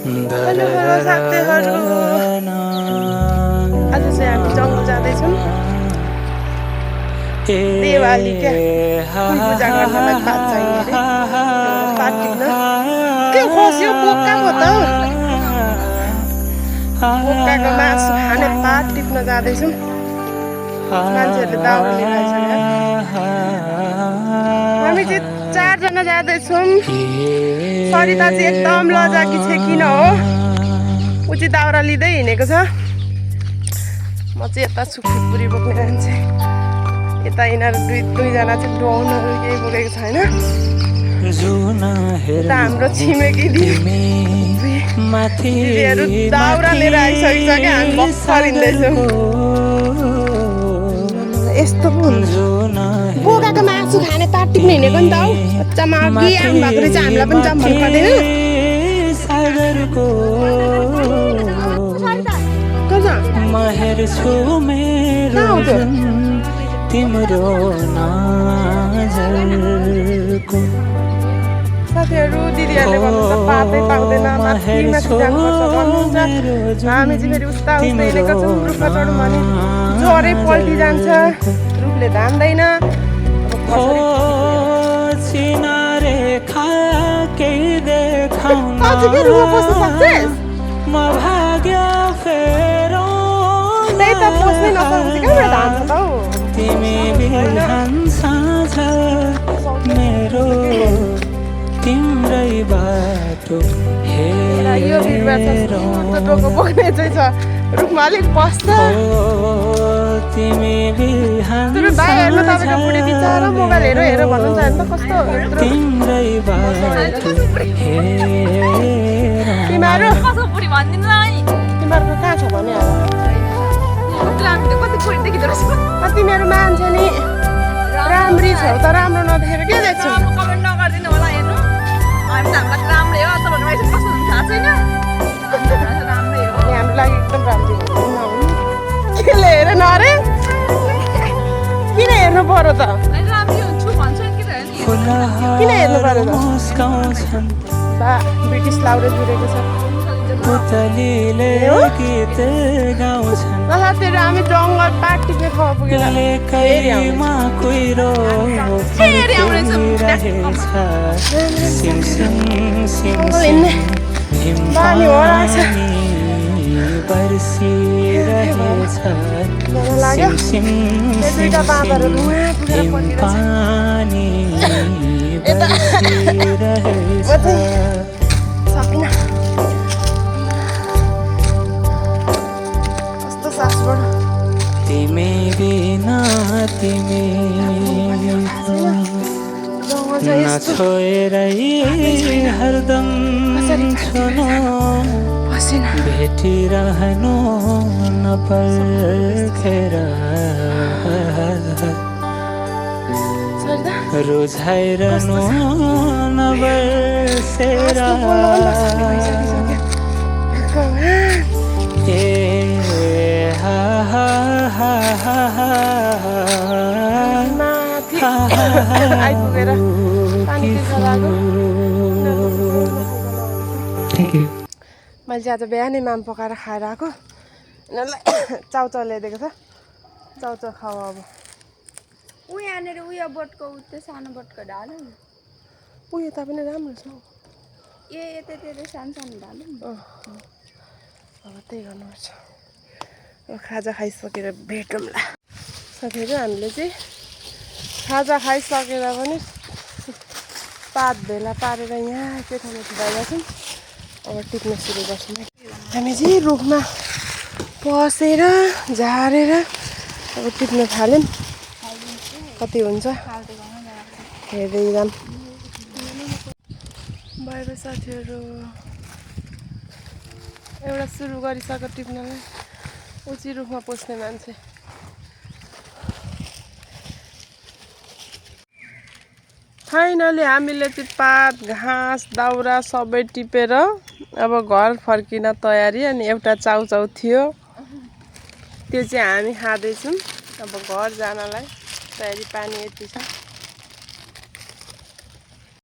hello साथीहरू, आज चाहिँ हामी जङ्गल जाँदैछौँ दिवाली क्या पूजा गर्नलाई पात चाहिने अरे पात टिप्न के खस्यो बोक्का हो त बोक्काको मासु खाने पात टिप्न जाँदैछौँ मान्छेहरूले दाउरा लिएर आइसक्यो हामी चाहिँ 4 जना जाँदैछौँ सरिता चाहिँ एकदम लजाकी छ किन हो ऊ चाहिँ दाउरा लिँदै हिँडेको छ म चाहिँ यता सुखपुरी बोक्ने मान्छे यता यिनीहरू दुईजना चाहिँ ड्रोनहरू केही बोकेको छैन यता हाम्रो छिमेकी दिदीहरू दाउरा लिएर आइसकिसक्यो हामी भर्खर हिँड्दैछौँ यस्तो पो हुन्छ बोकाको मासु खाने पात टिप्न हिँडेको नि त हौ बच्चामा अघि आउनु भएको रहेछ हामीलाई पनि जाम भन्नु पर्दैन महर छु मेरो तिम्रो नजरको साथीहरू दिदीहरूले भन्नुहुन्छ पातै पाउँदैन माथि माथि जानुपर्छ भन्नुहुन्छ हामी चाहिँ फेरि उस्ता उस्तै हिँडेको छौँ रुखमा चढौँ भने ज्वरै पल्टी जान्छ रुखले धान्दैन चिनारे खाके देखाउन म भाग्य फेरो त्यही त पस्नै नसकेपछि कहाँबाट धान्छ त हौ तिमी बिहान साँझ मेरो तिम्रै बाटो यो बिरुवा टोको बोक्ने चाहिँ छ रुखमा अलिक पस्छ तिमी बिहान भाइ हेर्नु तपाईँको बुढी बिचरा मोबाइल हेर भन्नुहुन्छ होइन त कस्तो तिम्रै बाटो तिमीहरूको कहाँ छ भने तिमीहरू मान्छे नि राम्री छौ त राम्रो नदेखेर के देख्छौ हाम्रो लागि एकदम राम्रो केले हेर न अरे किन हेर्नु पर्यो त किन हेर्नु पर्यो त बा ब्रिटिस लाउरे जुरेको छ साथीहरू हामी जङ्गल पात टिप्ने ठाउँमा पुगेर बानी हो दुईटा बाँधहरू सकिन कस्तो सासबाट तिमी बिना तिमी नछोएरै हरदम छुनु भेटिरहनु नपर्खेर रुझाइरहनु नबर्सेर आइपुगेर मैले चाहिँ आज बिहानै माम पकाएर खाएर आएको यिनीहरूलाई चाउचाउ ल्याइदिएको छ चाउचाउ खाऊ अब यहाँनिर उयो बोटको त्यो सानो बोटको ढाल ऊ यता पनि राम्रो छ ए यता सानो सानो ढाल अब त्यही गर्नुपर्छ अब खाजा खाइसकेर भेटौँला साथीहरू हामीले चाहिँ खाजा खाइसकेर पनि पात भेला पारेर यहाँ त्यो ठाउँमा भइरहेको छौँ अब टिप्न सुरु गर्छौँ हामी चाहिँ रुखमा पसेर झारेर अब टिप्न थाल्यौँ कति हुन्छ हेर्दै जाऊँ भयो साथीहरू एउटा सुरु गरिसक्यो टिप्नलाई ऊ चाहिँ रुखमा पस्ने मान्छे फाइनली हामीले चाहिँ पात घाँस दाउरा सबै टिपेर अब घर फर्किन तयारी अनि एउटा चाउचाउ थियो त्यो चाहिँ हामी खाँदैछौँ अब घर जानलाई तयारी पानी यति छ